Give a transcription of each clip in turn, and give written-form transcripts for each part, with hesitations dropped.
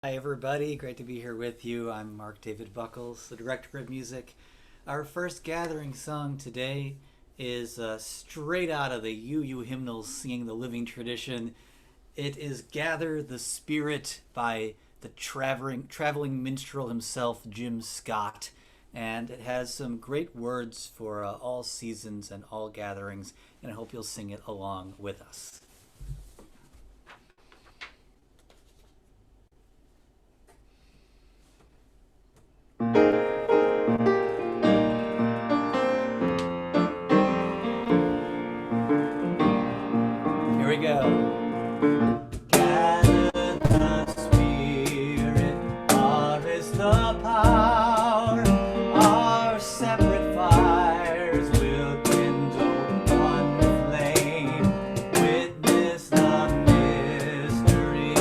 Hi, everybody. Great to be here with you. I'm Mark David Buckles, the director of music. Our first gathering song today is straight out of the UU hymnals singing the living tradition. It is Gather the Spirit by the traveling minstrel himself, Jim Scott. And it has some great words for all seasons and all gatherings, and I hope you'll sing it along with us. Here we go. Gather the Spirit, harvest the power. Our separate fires will kindle one flame. Witness the mystery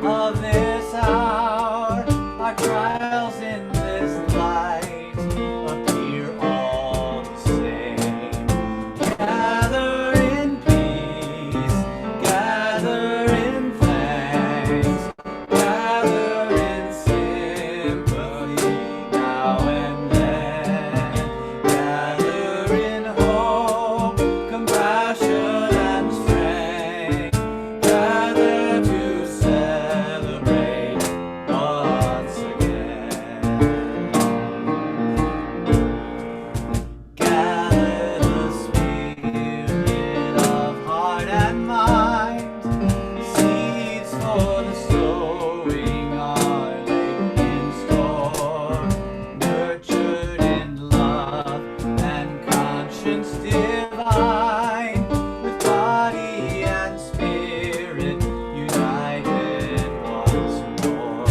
of this hour. Our trials in this light appear all the same. Gather in peace, gather in thanks, gather in sympathy now and then, gather in hope, compassion and strength, gather to celebrate once again. Gather the spirit of heart and mind. Seeds for the sowing are laid in store, nurtured in love and conscience divine, with body and spirit united once more.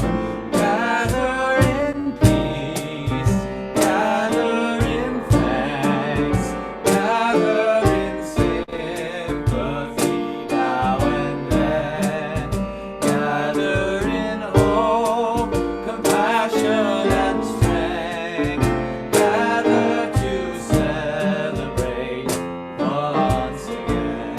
Gather in peace, gather in thanks, gather in sympathy now and then, gather in hope, compassion and strength, gather to celebrate once again.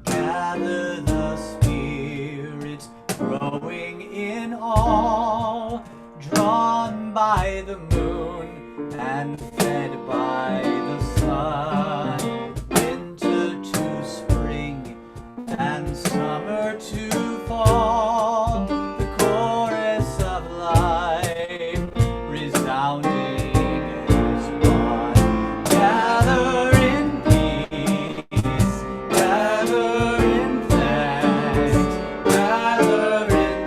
Gather the spirits growing in all, drawn by the moon and fed by the sun. Winter to spring and summer to fall. The chorus of life resounding as one. Gather in peace, gather in thanks, gather in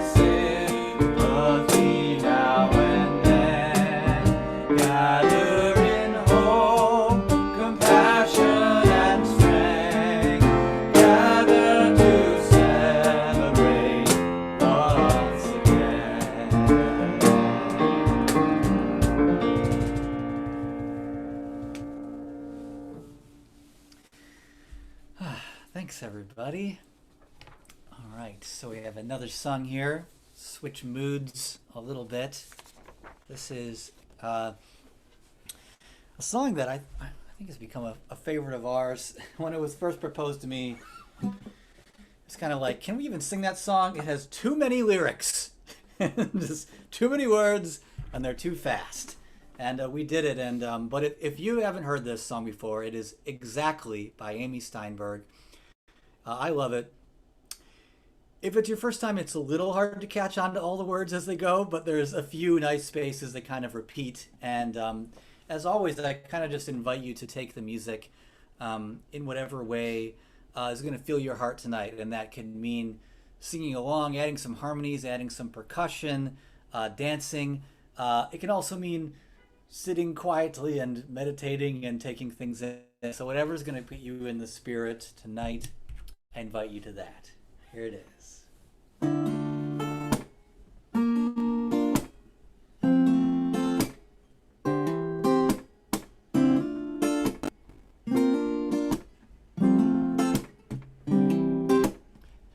sympathy now and then, gather in hope, compassion and strength, gather to celebrate once again. Thanks, everybody. All right, so we have another song here. Switch moods a little bit. This is a song that I think has become a favorite of ours. When it was first proposed to me, it's kind of like, can we even sing that song? It has too many lyrics, just too many words, and they're too fast. And we did it. And but if you haven't heard this song before, it is Exactly by Amy Steinberg. I love it. If it's your first time, it's a little hard to catch on to all the words as they go, but there's a few nice spaces that kind of repeat. And as always, I kind of just invite you to take the music in whatever way is going to fill your heart tonight. And that can mean singing along, adding some harmonies, adding some percussion, dancing. It can also mean sitting quietly and meditating and taking things in. So whatever's going to put you in the spirit tonight, I invite you to that. Here it is.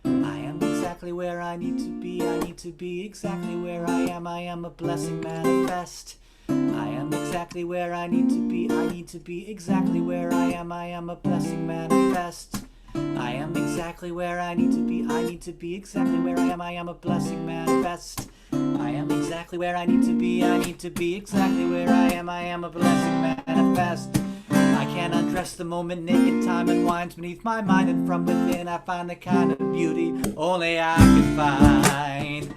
I am exactly where I need to be. I need to be exactly where I am. I am a blessing manifest. I am exactly where I need to be. I need to be exactly where I am. I am a blessing manifest. I am exactly where I need to be. I need to be exactly where I am. I am a blessing manifest. I am exactly where I need to be. I need to be exactly where I am. I am a blessing manifest. I can't undress the moment. Naked time unwinds beneath my mind, and from within I find the kind of beauty only I can find.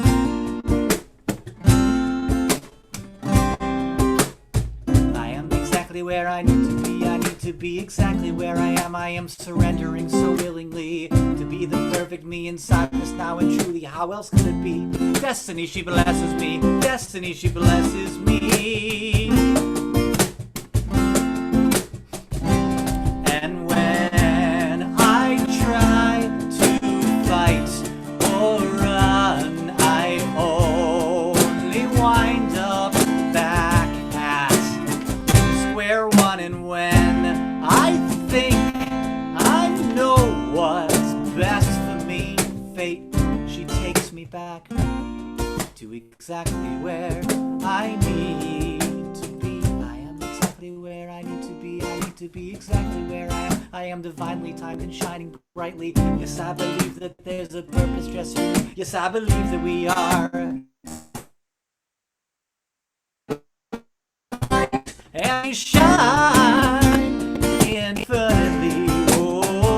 I am exactly where I need to be. I need to be exactly where I am. I am surrendering so willingly to be the perfect me inside this now and truly. How else could it be? Destiny, she blesses me. Destiny, she blesses me. And when I try to fight or run, I only wind up back at square one. And when I think I know what's best for me, fate, she takes me back to exactly where I need to be. I am exactly where I need to be. I need to be exactly where I am. I am divinely timed and shining brightly. Yes, I believe that there's a purpose just for me. Yes, I believe that we are. And we shine infinitely. Oh,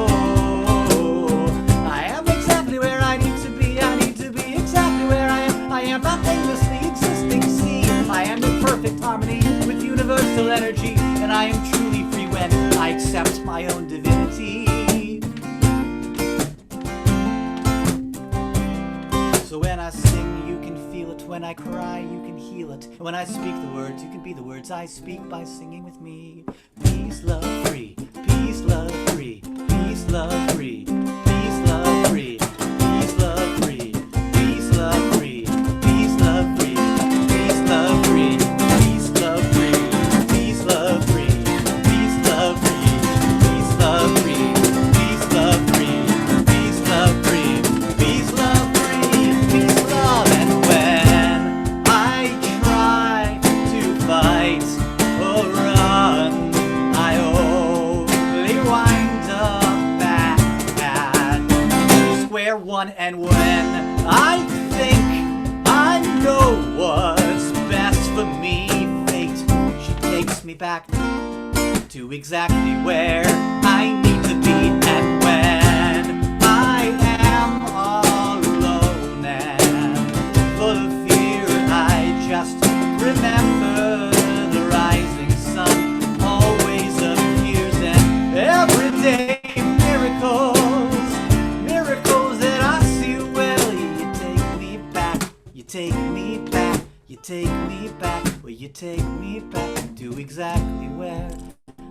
I am exactly where I need to be. I need to be exactly where I am. I am not endlessly existing. See, I am in perfect harmony with universal energy, and I am truly free when I accept my own divinity. So when I sing, you can feel it. When I cry, you can heal it. And when I speak the words, you can be the words I speak by singing with me. Peace, love, free. Peace, love, free. Peace, love, free. Peace, love, free. Peace, love, free. Peace, love, free. Peace, love, free. Peace, love, free. Peace, love, free. Peace, love, free. Peace, love, free. Peace, love, free. Peace, love, free. Peace, love, free. Peace, love, free. Peace, love. And when I try to fight or run, I only wind up back at square one. And when I think I know what's best for me, fate, she takes me back to exactly where I need to be. And when I am all alone and full of fear, I just remember the rising sun always appears, and everyday miracles, miracles that I see. Well, you take me back, you take me back, you take me back, well, you take me back to exactly where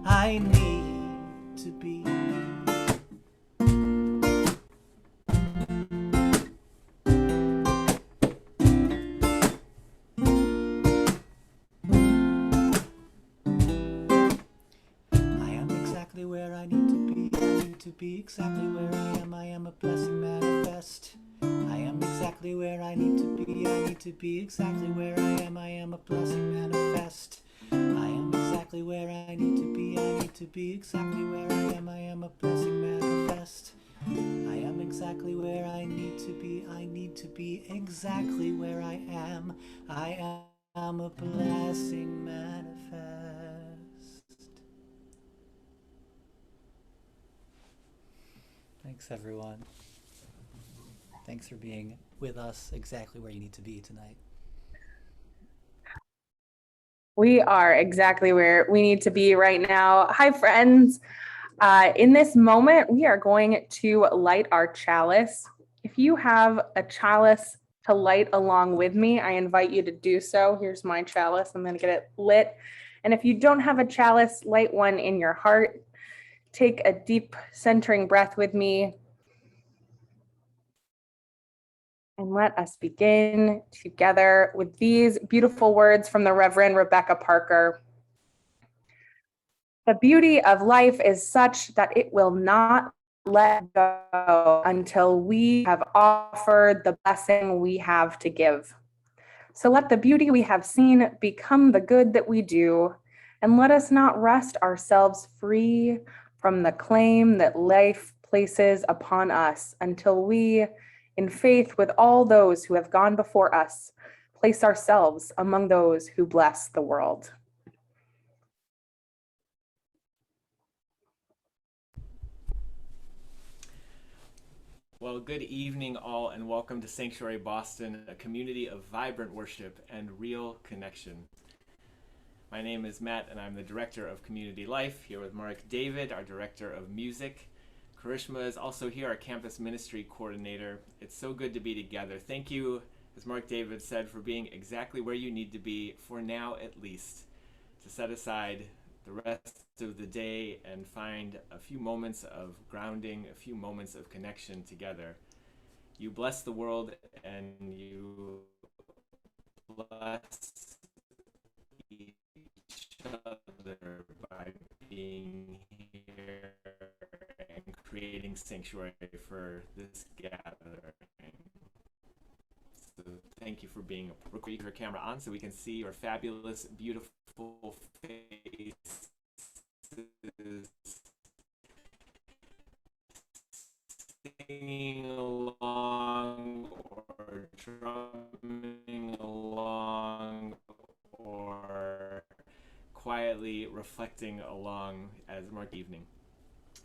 I need to be. I am exactly where I need to be. I need to be exactly where I am. I am a blessing manifest. I am exactly where I need to be. I need to be exactly where I am. I am a blessing manifest. I am exactly where I need to be. I need to be exactly where I am. I am a blessing manifest. I am exactly where I need to be. I need to be exactly where I am. I am a blessing manifest. Thanks, everyone. Thanks for being with us exactly where you need to be tonight. We are exactly where we need to be right now. Hi, friends. In this moment, we are going to light our chalice. If you have a chalice to light along with me, I invite you to do so. Here's my chalice. I'm going to get it lit. And if you don't have a chalice, light one in your heart. Take a deep centering breath with me. And let us begin together with these beautiful words from the Reverend Rebecca Parker. The beauty of life is such that it will not let go until we have offered the blessing we have to give. So let the beauty we have seen become the good that we do, and let us not wrest ourselves free from the claim that life places upon us until we, in faith with all those who have gone before us, place ourselves among those who bless the world. Well, good evening, all, and welcome to Sanctuary Boston, a community of vibrant worship and real connection. My name is Matt, and I'm the Director of Community Life, here with Mark David, our Director of Music. Karishma is also here, our Campus Ministry Coordinator. It's so good to be together. Thank you, as Mark David said, for being exactly where you need to be, for now at least, to set aside the rest of the day and find a few moments of grounding, a few moments of connection together. You bless the world and you bless each other by being here and creating sanctuary for this gathering. So thank you for being recording your camera on so we can see your fabulous, beautiful faces singing along or drumming along or quietly reflecting along as Mark evening.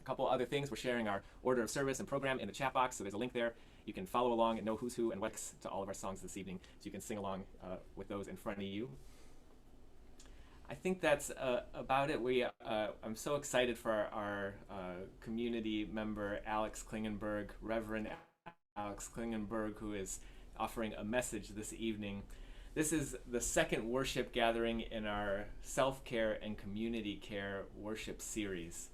A couple other things, we're sharing our order of service and program in the chat box, so there's a link there. You can follow along and know who's who and what's to all of our songs this evening, so you can sing along with those in front of you. I think that's about it. I'm so excited for our community member, Alex Klingenberg, Reverend Alex Klingenberg, who is offering a message this evening. This is the second worship gathering in our self-care and community care worship series.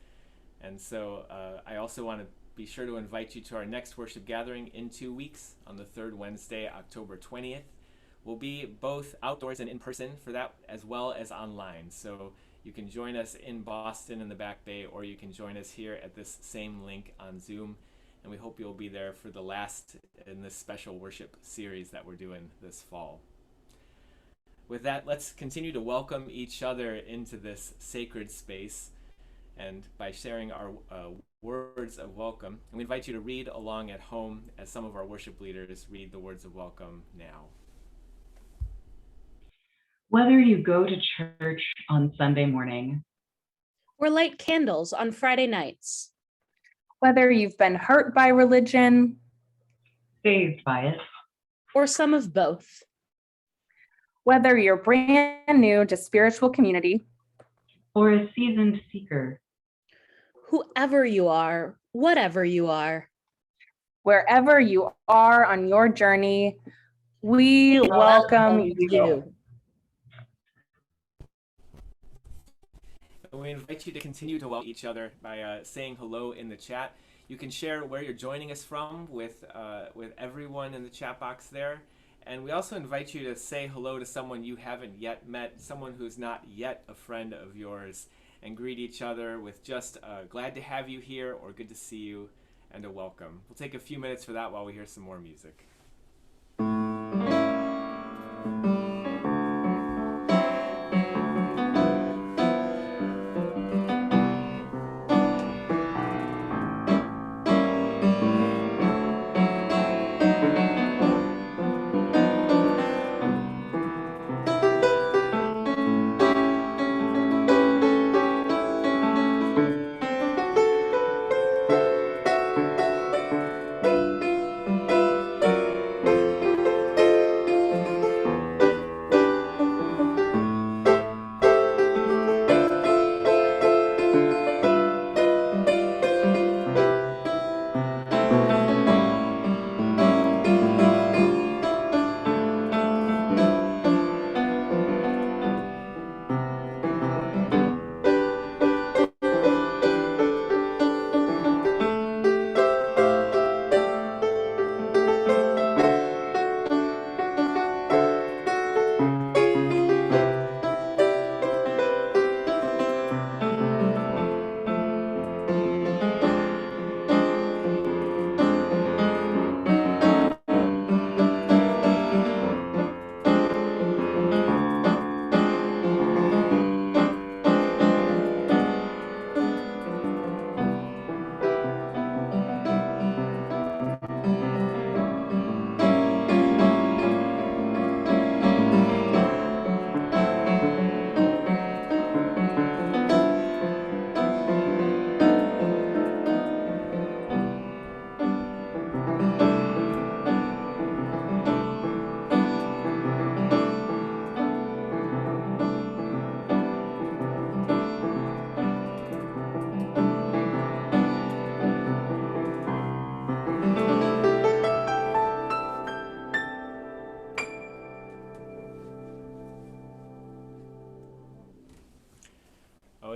And so I also want to be sure to invite you to our next worship gathering in 2 weeks on the third Wednesday, October 20th. We'll be both outdoors and in person for that, as well as online. So you can join us in Boston in the Back Bay, or you can join us here at this same link on Zoom. And we hope you'll be there for the last in this special worship series that we're doing this fall. With that, let's continue to welcome each other into this sacred space, and by sharing our words of welcome. And we invite you to read along at home as some of our worship leaders read the words of welcome now. Whether you go to church on Sunday morning or light candles on Friday nights, whether you've been hurt by religion, saved by it, or some of both, whether you're brand new to spiritual community, or a seasoned seeker, whoever you are, whatever you are, wherever you are on your journey, we welcome you. We invite you to continue to welcome each other by saying hello in the chat. You can share where you're joining us from with everyone in the chat box there. And we also invite you to say hello to someone you haven't yet met, someone who's not yet a friend of yours, and greet each other with just glad to have you here or good to see you and a welcome. We'll take a few minutes for that while we hear some more music.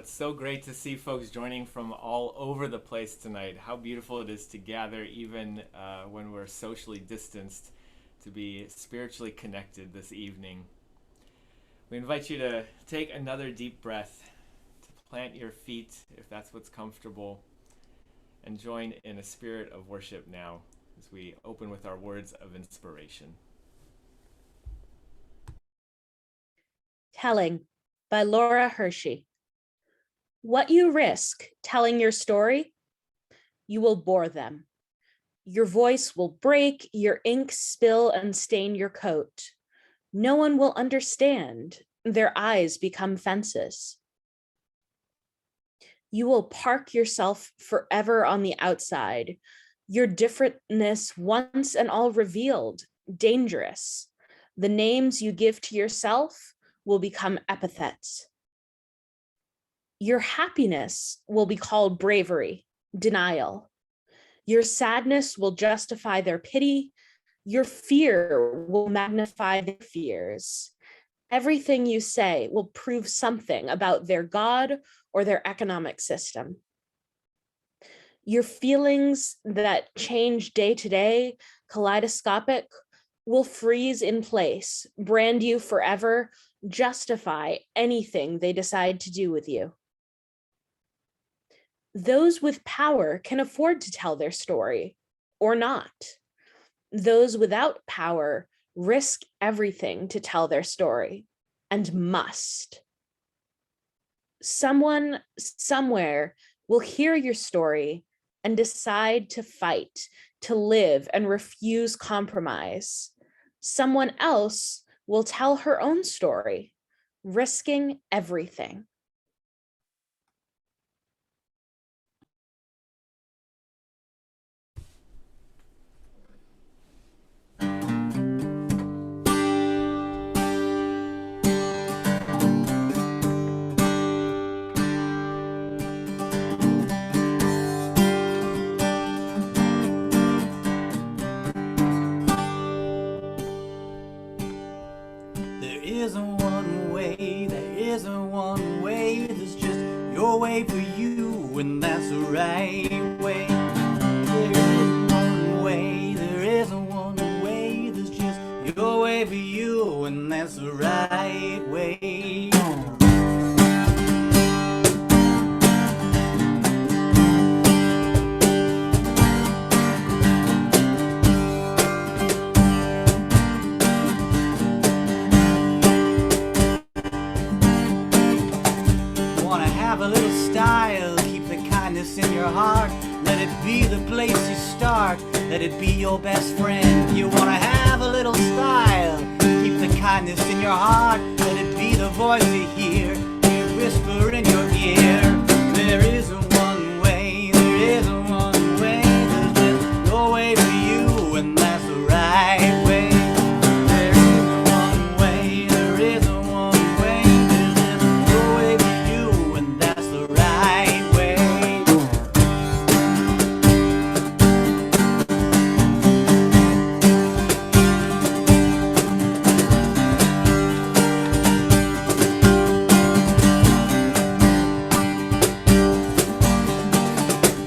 it's so great to see folks joining from all over the place tonight. How beautiful it is to gather even when we're socially distanced, to be spiritually connected this evening. We invite you to take another deep breath, to plant your feet if that's what's comfortable, and join in a spirit of worship now as we open with our words of inspiration. Telling by Laura Hershey. What you risk telling your story, you will bore them. Your voice will break, your ink spill and stain your coat. No one will understand. Their eyes become fences. You will park yourself forever on the outside. Your differentness once and all revealed, dangerous. The names you give to yourself will become epithets. Your happiness will be called bravery, denial. Your sadness will justify their pity. Your fear will magnify their fears. Everything you say will prove something about their God or their economic system. Your feelings that change day to day, kaleidoscopic, will freeze in place, brand you forever, justify anything they decide to do with you. Those with power can afford to tell their story, or not. Those without power risk everything to tell their story, and must. Someone, somewhere, will hear your story and decide to fight, to live, and refuse compromise. Someone else will tell her own story, risking everything. way for you, and that's the right way. There isn't one way, there isn't one way, there's just your way for you, and that's the right way. Have a little style, keep the kindness in your heart, let it be the place you start, let it be your best friend. You wanna have a little style, keep the kindness in your heart, let it be the voice you hear whisper in your ear. There isn't one way, there isn't one way, there's just your way for you, and that's the right way. There isn't one way, there isn't one way, there's just your way for you, and that's the right way.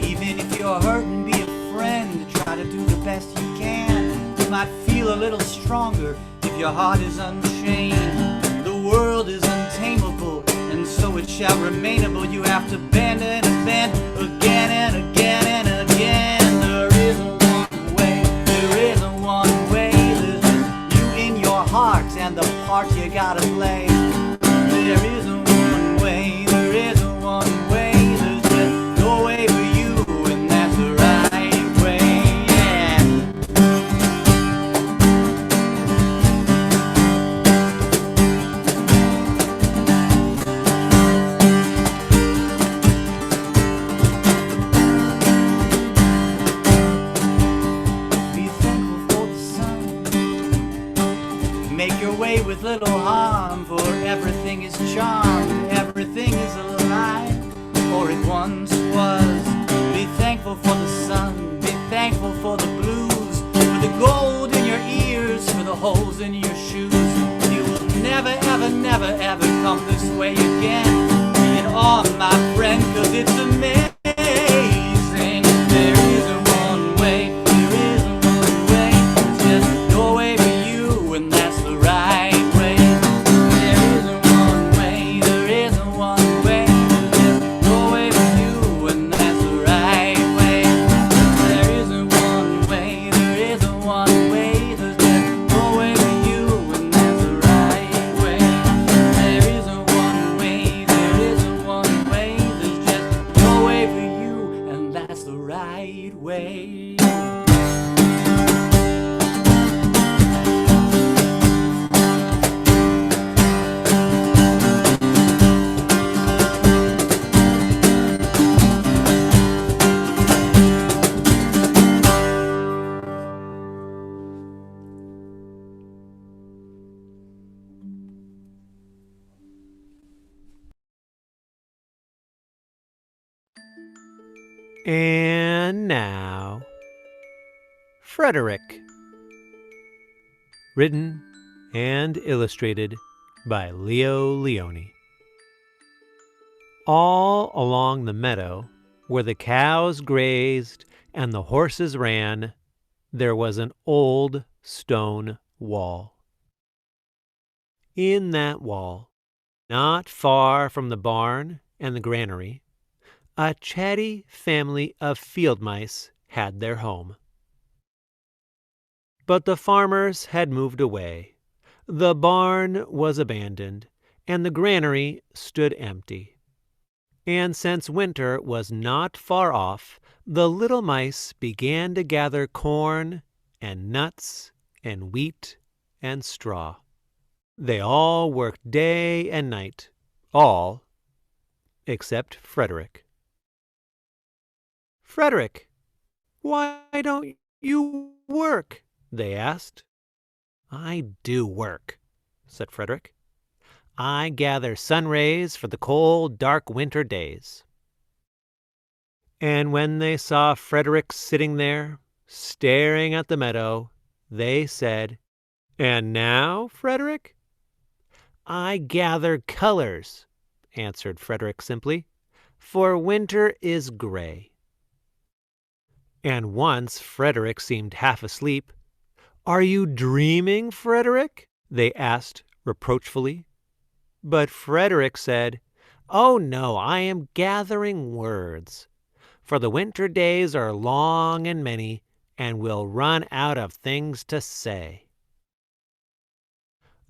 Even if you're hurting, be a friend, try to do the best you can. You might feel a little stronger if your heart is unchained. The world is untamable, and so it shall remainable. You have to bend and bend again and again and again. There isn't one way, there isn't one way, there's just you in your heart and the part you gotta play. There isn't one way, there isn't one way, there's just your way for you, and that's the right way, yeah. Be thankful for the sun. Make your way with little harm, for everything is charmed, everything is alive, or it once was. Be thankful for the sun, be thankful for the blues, for the gold in your ears, for the holes in your shoes. You will never, ever, never, ever come this way again. Be it on, my friend, 'cause it's amazing. There isn't one way, there isn't one way. It's just your way for you, and that's the right way. There isn't one way, there isn't one way. It's just your way for you, and that's the right way. There isn't one way, there isn't one way. There's just your way for you, and that's the right way. There isn't one way, there isn't one way. There's just your way for you, and that's the right way. And now, Frederick. Written and illustrated by Leo Leone. All along the meadow, where the cows grazed and the horses ran, there was an old stone wall. In that wall, not far from the barn and the granary, a chatty family of field mice had their home. But the farmers had moved away. The barn was abandoned, and the granary stood empty. And since winter was not far off, the little mice began to gather corn and nuts and wheat and straw. They all worked day and night, all except Frederick. "Frederick, why don't you work?" they asked. "I do work," said Frederick. "I gather sun rays for the cold, dark winter days." And when they saw Frederick sitting there, staring at the meadow, they said, "And now, Frederick?" "I gather colors," answered Frederick simply, "for winter is gray." And once Frederick seemed half asleep. "Are you dreaming, Frederick?" they asked reproachfully. But Frederick said, "Oh no, I am gathering words, for the winter days are long and many, and we'll run out of things to say."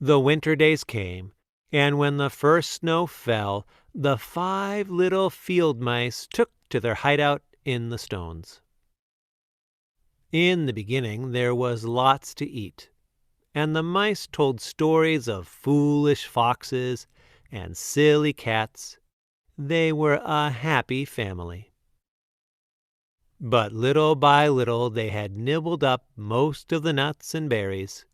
The winter days came, and when the first snow fell, the 5 little field mice took to their hideout in the stones. In the beginning there was lots to eat, and the mice told stories of foolish foxes and silly cats. They were a happy family. But little by little they had nibbled up most of the nuts and berries.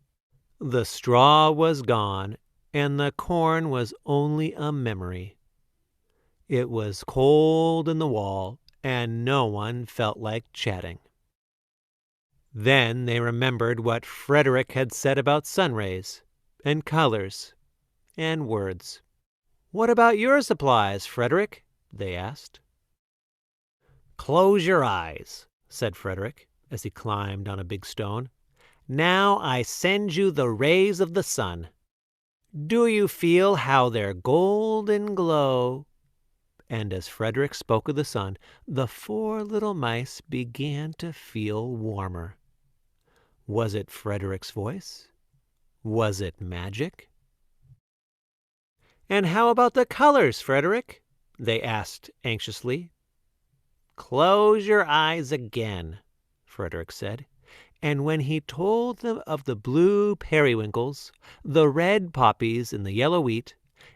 The straw was gone, and the corn was only a memory. It was cold in the wall, and no one felt like chatting. Then they remembered what Frederick had said about sun rays, and colors, and words. "What about your supplies, Frederick?" they asked. "Close your eyes," said Frederick, as he climbed on a big stone. "Now I send you the rays of the sun. Do you feel how their golden glow?" And as Frederick spoke of the sun, the 4 little mice began to feel warmer. Was it Frederick's voice? Was it magic? "And how about the colors, Frederick?" they asked anxiously. "Close your eyes again," Frederick said. And when he told them of the blue periwinkles, the red poppies in the yellow wheat,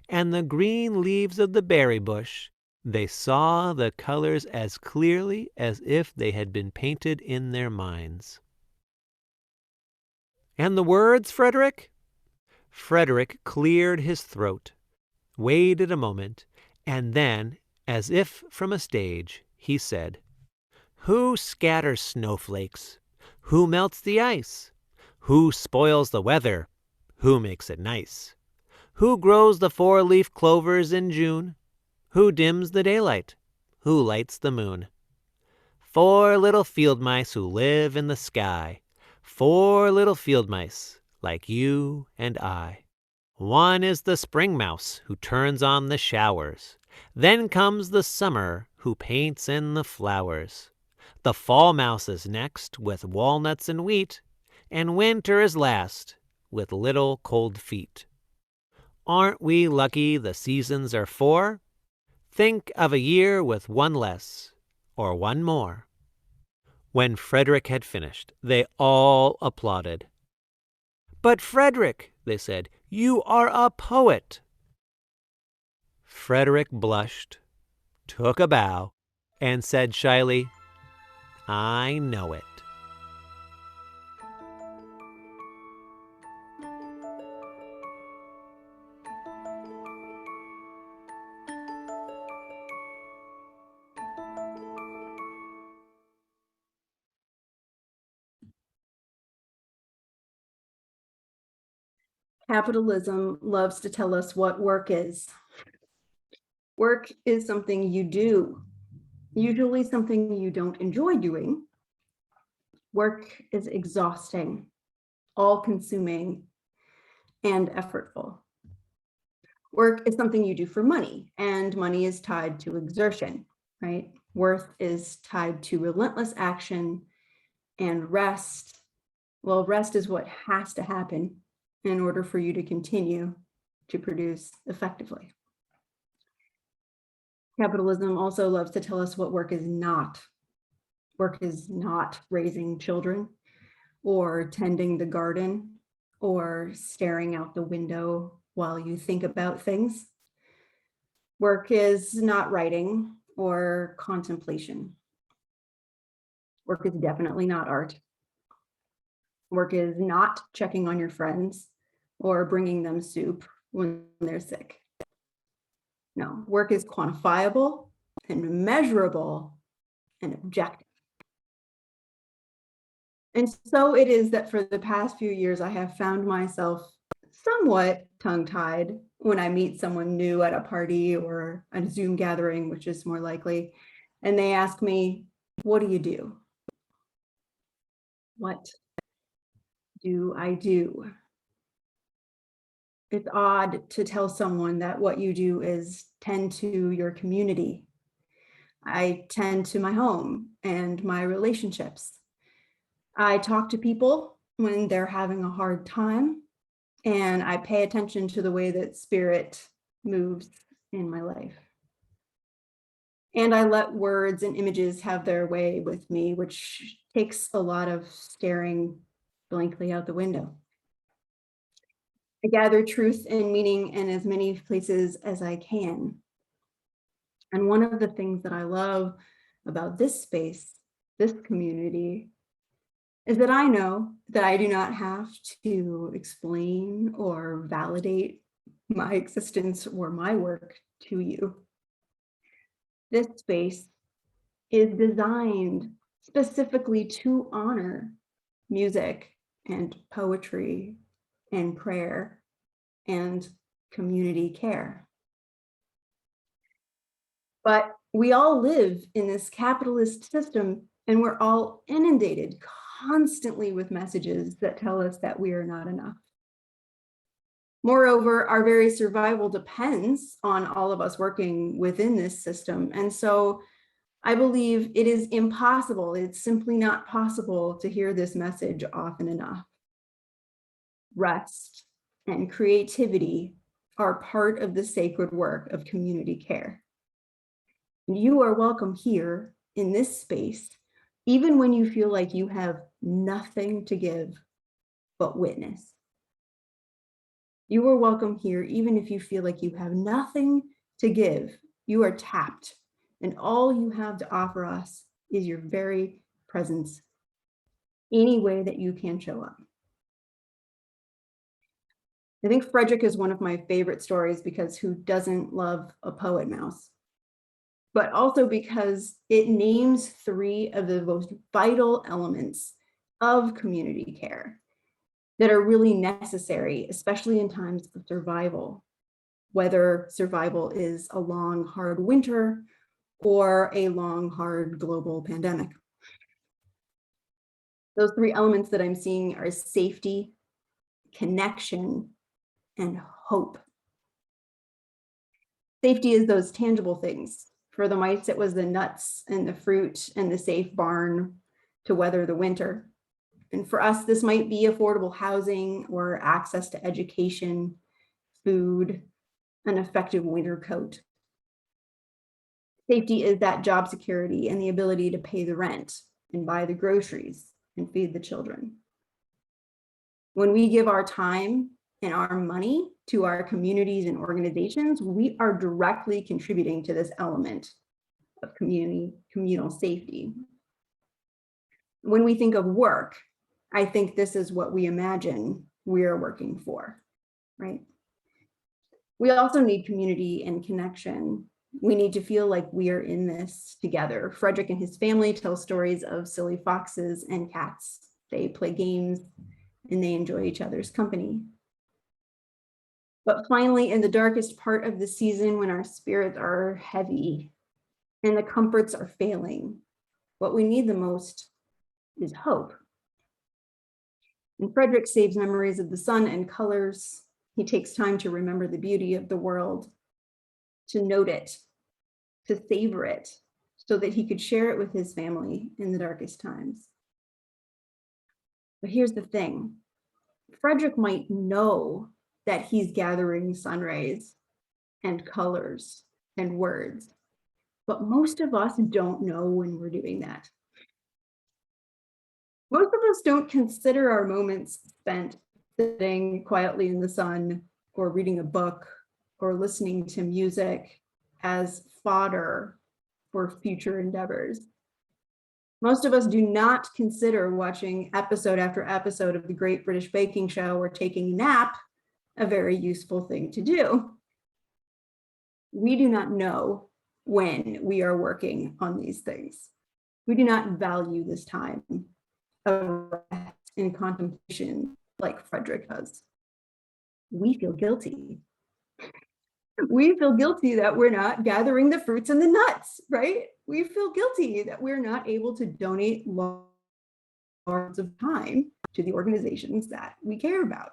and the green leaves of the berry bush, they saw the colors as clearly as if they had been painted in their minds. "And the words, Frederick?" Frederick cleared his throat, waited a moment, and then, as if from a stage, he said, "Who scatters snowflakes? Who melts the ice? Who spoils the weather? Who makes it nice? Who grows the 4-leaf clovers in June? Who dims the daylight? Who lights the moon? 4 little field mice who live in the sky. 4 little field mice like you and I. One is the spring mouse who turns on the showers. Then comes the summer who paints in the flowers. The fall mouse is next with walnuts and wheat, and winter is last with little cold feet. Aren't we lucky the seasons are 4? Think of a year with one less or one more. When Frederick had finished, they all applauded. But Frederick, they said, you are a poet. Frederick blushed, took a bow, and said shyly, I know it. Capitalism loves to tell us what work is. Work is something you do, usually something you don't enjoy doing. Work is exhausting, all-consuming, and effortful. Work is something you do for money, and money is tied to exertion, right? Worth is tied to relentless action and rest. Well, rest is what has to happen in order for you to continue to produce effectively. Capitalism also loves to tell us what work is not. Work is not raising children or tending the garden or staring out the window while you think about things. Work is not writing or contemplation. Work is definitely not art. Work is not checking on your friends or bringing them soup when they're sick. No, work is quantifiable and measurable and objective. And so it is that for the past few years, I have found myself somewhat tongue-tied when I meet someone new at a party or a Zoom gathering, which is more likely, and they ask me, what do you do? What do I do? It's odd to tell someone that what you do is tend to your community. I tend to my home and my relationships. I talk to people when they're having a hard time, and I pay attention to the way that spirit moves in my life. And I let words and images have their way with me, which takes a lot of staring blankly out the window. I gather truth and meaning in as many places as I can. And one of the things that I love about this space, this community, is that I know that I do not have to explain or validate my existence or my work to you. This space is designed specifically to honor music and poetry and prayer and community care. But we all live in this capitalist system, and we're all inundated constantly with messages that tell us that we are not enough. Moreover, our very survival depends on all of us working within this system. And so I believe it is impossible, it's simply not possible to hear this message often enough. Rest and creativity are part of the sacred work of community care. You are welcome here in this space, even when you feel like you have nothing to give but witness. You are welcome here, even if you feel like you have nothing to give. You are tapped, and all you have to offer us is your very presence, any way that you can show up. I think Frederick is one of my favorite stories because who doesn't love a poet mouse? But also because it names 3 of the most vital elements of community care that are really necessary, especially in times of survival. whether survival is a long, hard winter or a long, hard global pandemic. Those three elements that I'm seeing are safety, connection, and hope. Safety is those tangible things. For the mites, it was the nuts and the fruit and the safe barn to weather the winter. And for us, this might be affordable housing or access to education, food, an effective winter coat. Safety is that job security and the ability to pay the rent and buy the groceries and feed the children. When we give our time and our money to our communities and organizations, we are directly contributing to this element of communal safety. When we think of work, I think this is what we imagine we are working for, right? We also need community and connection. We need to feel like we are in this together. Frederick and his family tell stories of silly foxes and cats. They play games and they enjoy each other's company. But finally, in the darkest part of the season, when our spirits are heavy and the comforts are failing, what we need the most is hope. And Frederick saves memories of the sun and colors. He takes time to remember the beauty of the world, to note it, to savor it, so that he could share it with his family in the darkest times. But here's the thing. Frederick might know that he's gathering sun rays and colors and words, but most of us don't know when we're doing that. Most of us don't consider our moments spent sitting quietly in the sun or reading a book or listening to music as fodder for future endeavors. Most of us do not consider watching episode after episode of the Great British Baking Show or taking a nap a very useful thing to do. We do not know when we are working on these things. We do not value this time of rest and contemplation like Frederick does. We feel guilty. We feel guilty that we're not gathering the fruits and the nuts, right? We feel guilty that we're not able to donate large amounts of time to the organizations that we care about.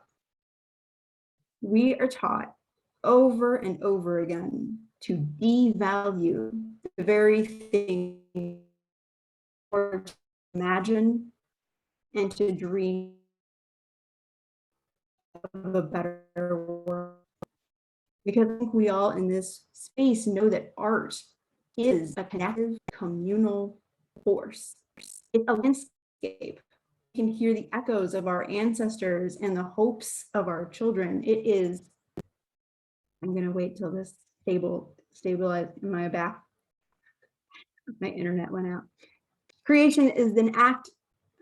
We are taught over and over again to devalue the very thing or to imagine and to dream of a better world. Because I think we all in this space know that art is a connective communal force. It's a landscape. You can hear the echoes of our ancestors and the hopes of our children. It is, I'm gonna wait till this stabilized in my back. My internet went out. Creation is an act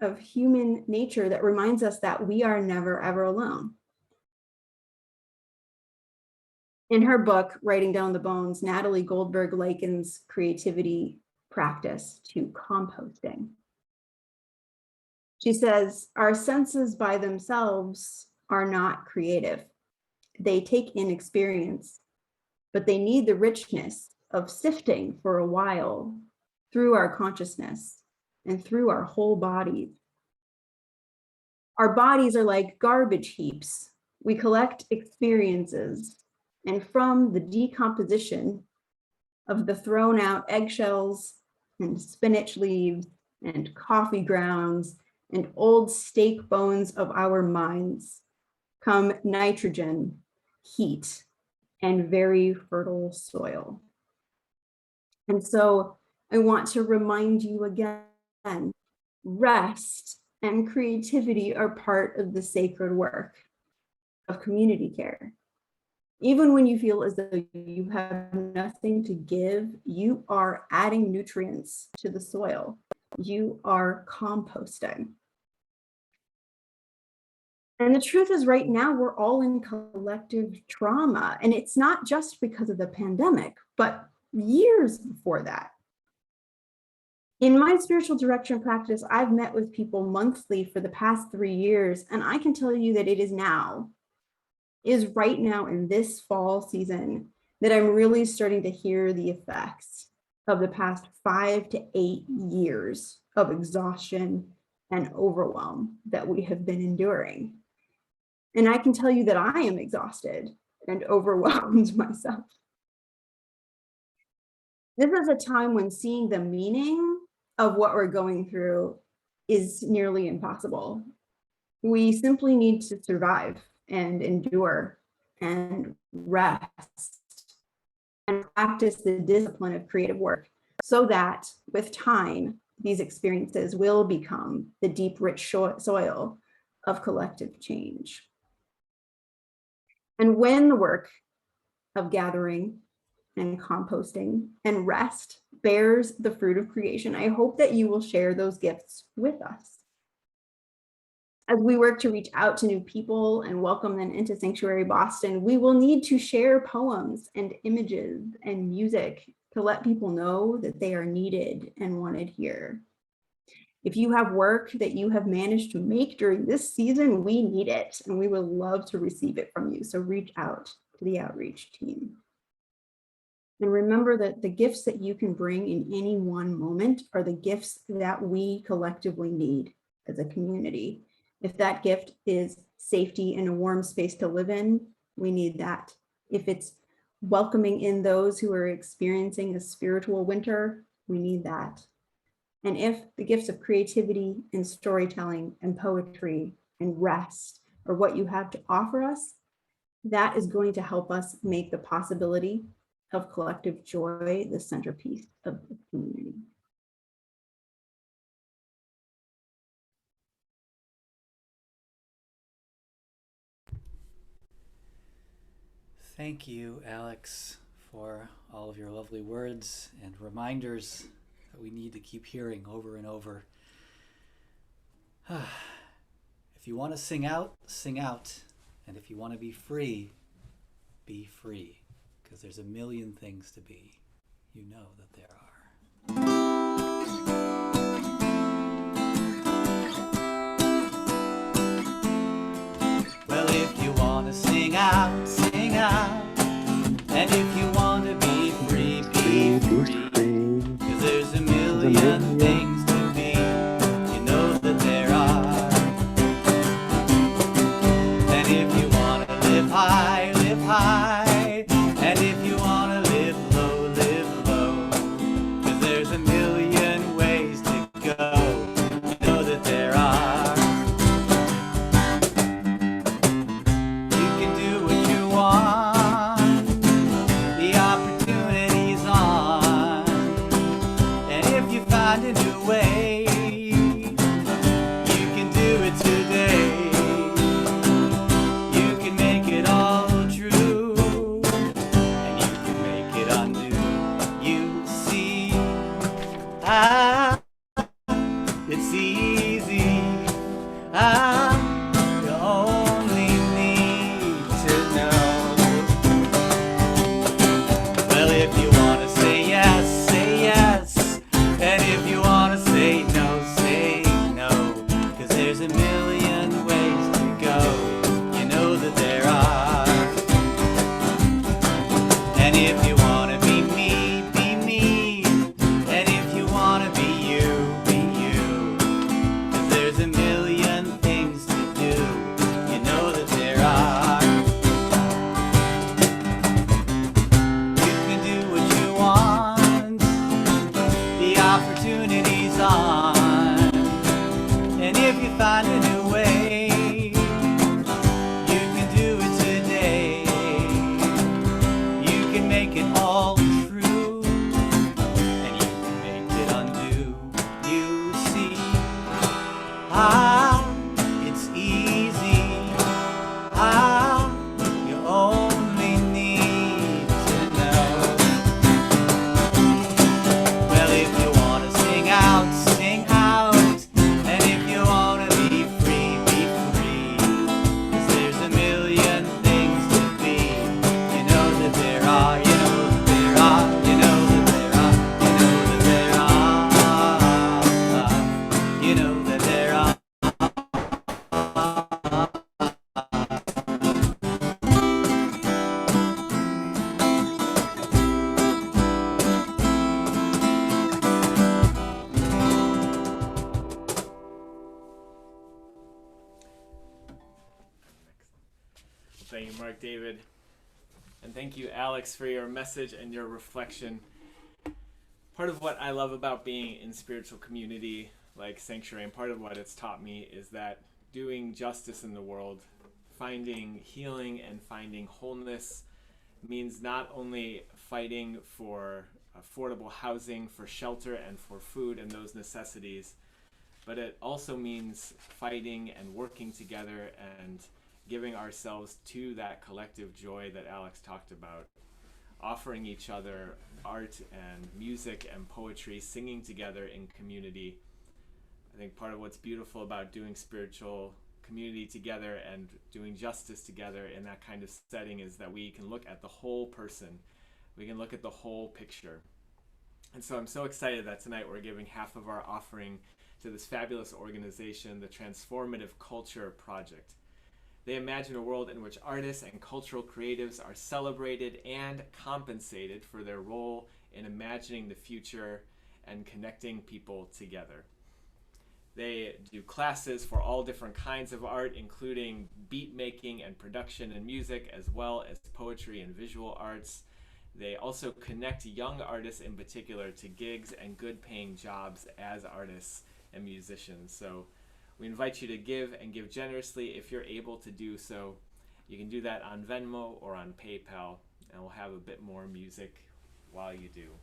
of human nature that reminds us that we are never ever alone. In her book, Writing Down the Bones, Natalie Goldberg likens creativity practice to composting. She says, our senses by themselves are not creative. They take in experience, but they need the richness of sifting for a while through our consciousness and through our whole bodies. Our bodies are like garbage heaps. We collect experiences, and from the decomposition of the thrown out eggshells and spinach leaves and coffee grounds and old steak bones of our minds come nitrogen, heat, and very fertile soil. And so I want to remind you again, rest and creativity are part of the sacred work of community care. Even when you feel as though you have nothing to give, you are adding nutrients to the soil. You are composting. And the truth is right now, we're all in collective trauma. And it's not just because of the pandemic, but years before that. In my spiritual direction practice, I've met with people monthly for the past 3 years, and I can tell you that it is now is right now in this fall season that I'm really starting to hear the effects of the past 5 to 8 years of exhaustion and overwhelm that we have been enduring. And I can tell you that I am exhausted and overwhelmed myself. This is a time when seeing the meaning of what we're going through is nearly impossible. We simply need to survive and endure and rest and practice the discipline of creative work so that with time, these experiences will become the deep, rich soil of collective change. And when the work of gathering and composting and rest bears the fruit of creation, I hope that you will share those gifts with us. As we work to reach out to new people and welcome them into Sanctuary Boston, we will need to share poems and images and music to let people know that they are needed and wanted here. If you have work that you have managed to make during this season, we need it, and we would love to receive it from you. So reach out to the outreach team. And remember that the gifts that you can bring in any one moment are the gifts that we collectively need as a community. If that gift is safety and a warm space to live in, we need that. If it's welcoming in those who are experiencing a spiritual winter, we need that. And if the gifts of creativity and storytelling and poetry and rest are what you have to offer us, that is going to help us make the possibility of collective joy the centerpiece of the community. Thank you, Alex, for all of your lovely words and reminders that we need to keep hearing over and over. If you want to sing out, sing out. And if you want to be free, because there's a million things to be. You know that there are. Well, if you want to sing out, sing out. And if you want to be free, be free. Because there's a million things to be. You know that there are. And if you want to live high, live high. And if you want to live low, live low. Because there's a million ways to go. You know that there are. You can do what you want. The opportunity's on. And if you find Thank you, Mark David. And thank you, Alex, for your message and your reflection. Part of what I love about being in spiritual community like Sanctuary, and part of what it's taught me, is that doing justice in the world, finding healing and finding wholeness, means not only fighting for affordable housing, for shelter, and for food and those necessities, but it also means fighting and working together and giving ourselves to that collective joy that Alex talked about, offering each other art and music and poetry, singing together in community. I think part of what's beautiful about doing spiritual community together and doing justice together in that kind of setting is that we can look at the whole person. We can look at the whole picture. And so I'm so excited that tonight we're giving half of our offering to this fabulous organization, the Transformative Culture Project. They imagine a world in which artists and cultural creatives are celebrated and compensated for their role in imagining the future and connecting people together. They do classes for all different kinds of art, including beat making and production and music, as well as poetry and visual arts. They also connect young artists in particular to gigs and good paying jobs as artists and musicians. So we invite you to give and give generously if you're able to do so. You can do that on Venmo or on PayPal, and we'll have a bit more music while you do.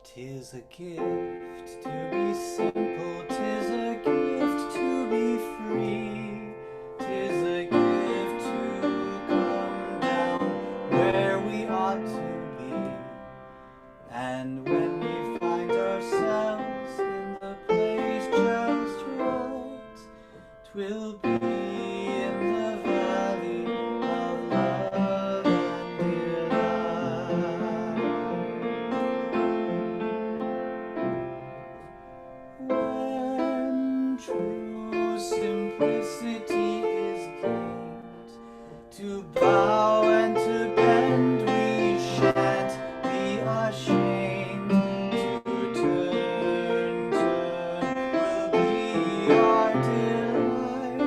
Tis a gift to be simple, tis a gift to be free, tis a gift to come down where we ought to be. And when we find ourselves in the place just right, 'twill be in the valley of love and delight. When true simplicity is gained, to bow and to bend we shan't be ashamed. To turn will be our delight,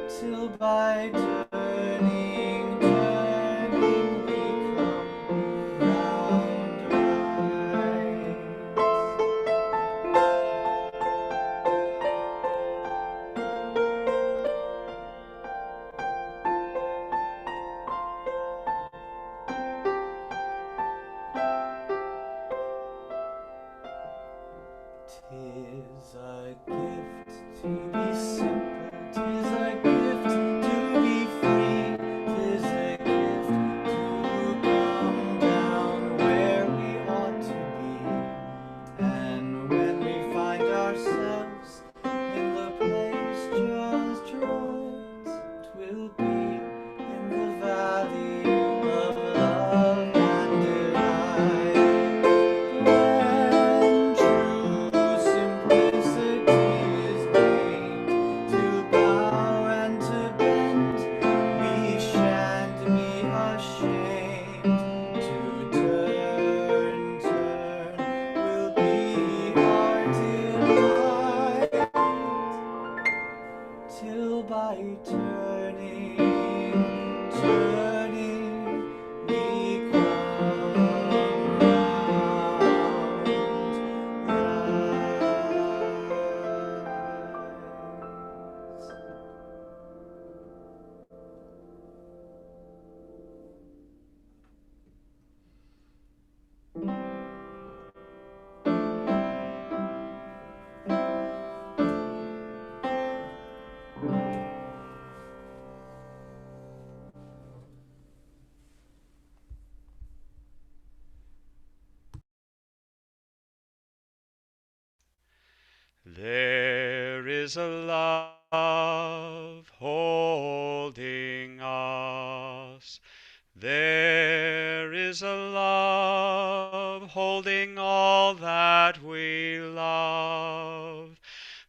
till by turning we come round right. Tis a gift to be simple, tis a gift to be free, tis a gift to come down where we ought to be. And when we find ourselves in the place just right, 'twill be in the valley of love and delight. When true simplicity is gained, to bow and to bend we shan't be ashamed. To turn will be our delight, till by turning we come round There is a love holding us. There is a love holding all that we we love.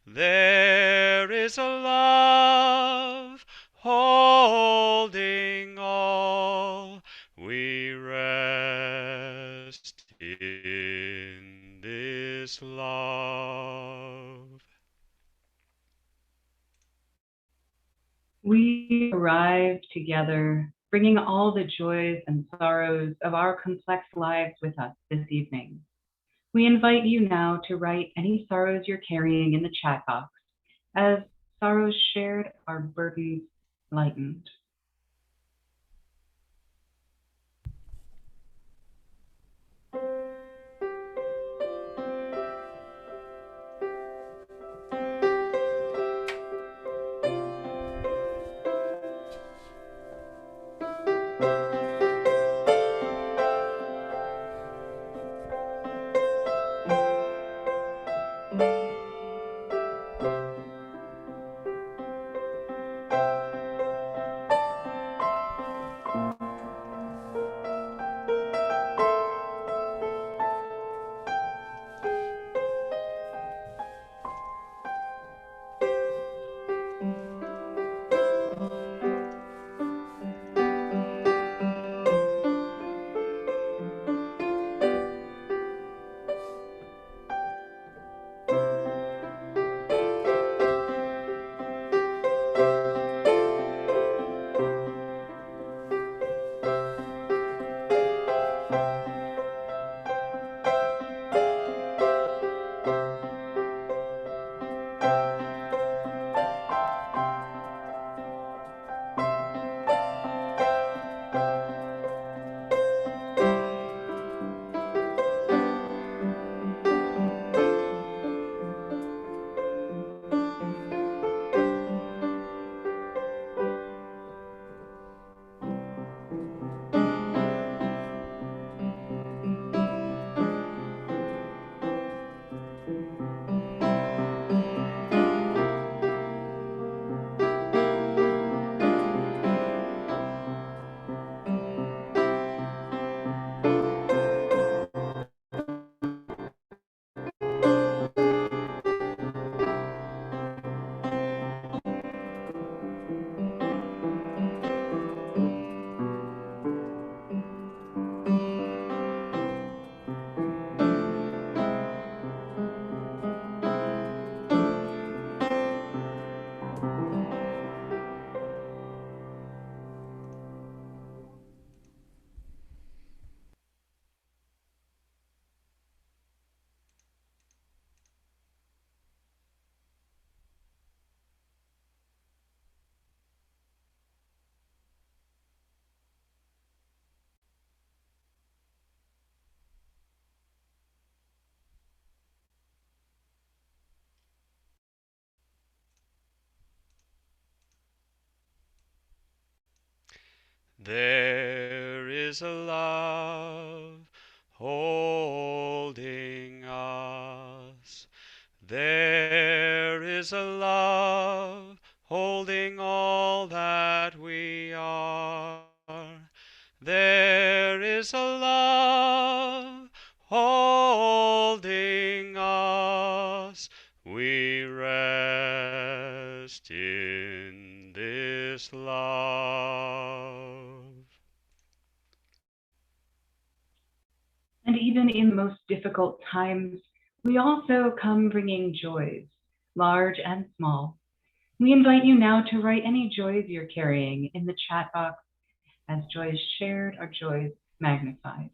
There is a love holding all. We rest in this love. We arrive together, bringing all the joys and sorrows of our complex lives with us this evening. We invite you now to write any sorrows you're carrying in the chat box, as sorrows shared are burdens lightened. There is a love holding us. There is a love holding all that we are. There is a love holding us. We rest in this love. And even in most difficult times, we also come bringing joys, large and small. We invite you now to write any joys you're carrying in the chat box, as joys shared are joys magnified.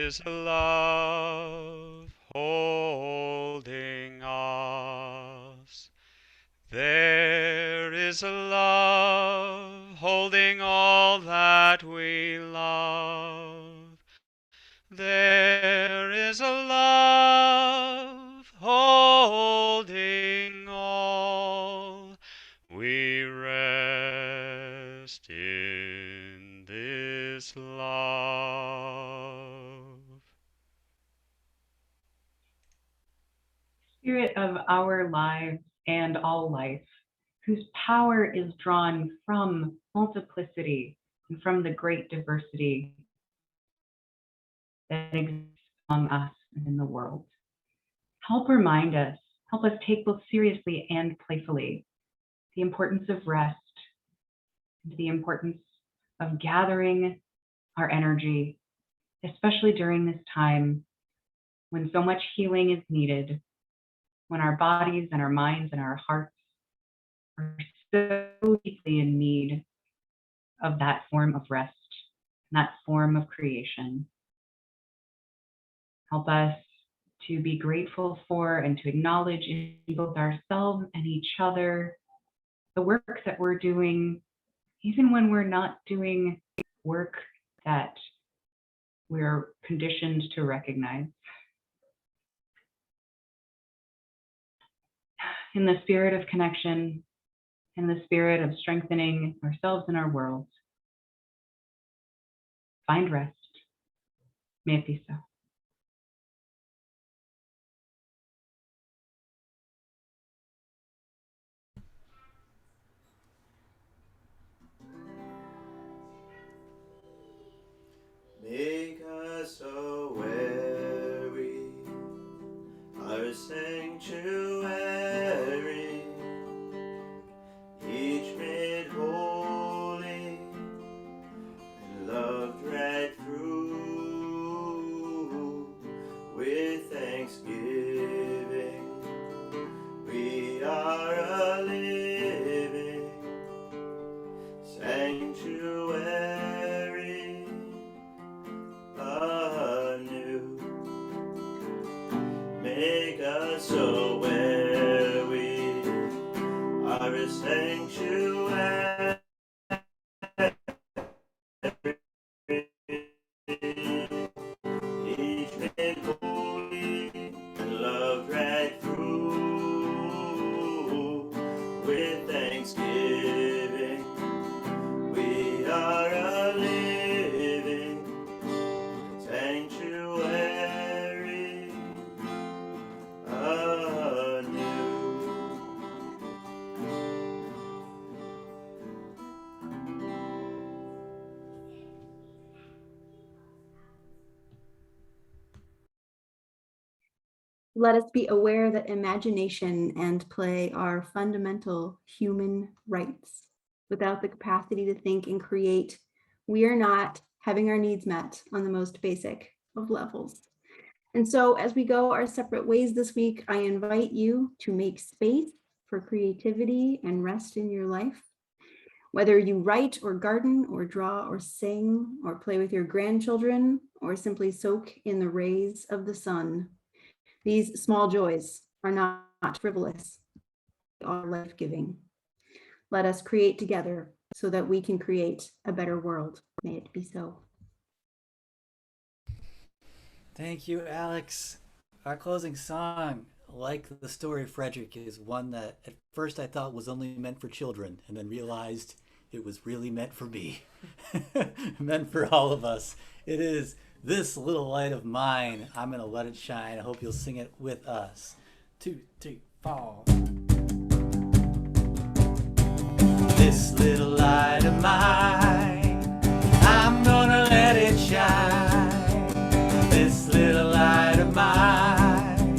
is a love holding us. There is a love holding all that we love. There is a love holding all. We rest in this love. Spirit of our lives and all life, whose power is drawn from multiplicity and from the great diversity that exists among us and in the world. Help remind us, help us take both seriously and playfully the importance of rest and the importance of gathering our energy, especially during this time when so much healing is needed, when our bodies and our minds and our hearts are so deeply in need of that form of rest, that form of creation. Help us to be grateful for and to acknowledge in both ourselves and each other the work that we're doing, even when we're not doing work that we're conditioned to recognize. In the spirit of connection, in the spirit of strengthening ourselves and our world, find rest. May it be so. Make us so weary, our sanctuary, each made holy and loved right through. With thanksgiving, we are a living sanctuary anew. Make us so where we are a sanctuary, each made holy and loved right through. With thanksgiving, we are a living sanctuary anew. Let us be aware that imagination and play are fundamental human rights. Without the capacity to think and create, we are not having our needs met on the most basic of levels. And so as we go our separate ways this week, I invite you to make space for creativity and rest in your life. Whether you write or garden or draw or sing or play with your grandchildren or simply soak in the rays of the sun, these small joys are not frivolous, they are life-giving. Let us create together so that we can create a better world. May it be so. Thank you, Alex. Our closing song, like the story Frederick, is one that at first I thought was only meant for children and then realized it was really meant for me, meant for all of us. It is This Little Light of Mine. I'm going to let it shine. I hope you'll sing it with us. 2, 3, 4. This little light of mine, I'm gonna let it shine. This little light of mine,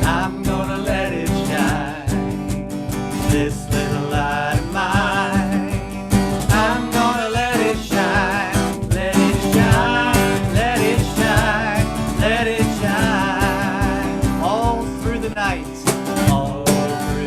I'm gonna let it shine. This little light of mine, I'm gonna let it shine. Let it shine, let it shine, let it shine. All through the night, all through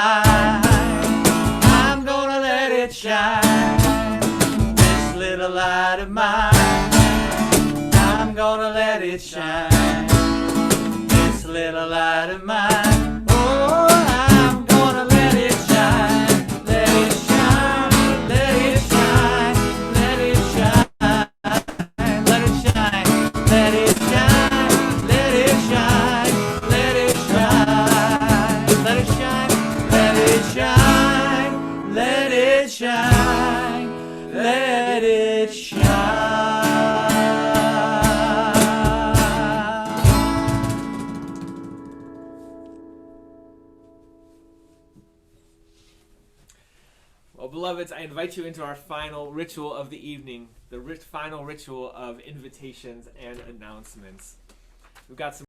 shine. I'm gonna let it shine. This little light of mine, I'm gonna let it shine. This little light of mine, oh, I'm gonna let it shine. Let it shine, let it shine, let it shine, let it shine, let it shine, let it shine, let it shine, let it shine, let it shine, let it shine, let it shine. Well, beloveds, I invite you into our final ritual of the evening, the final ritual of invitations and announcements. We've got some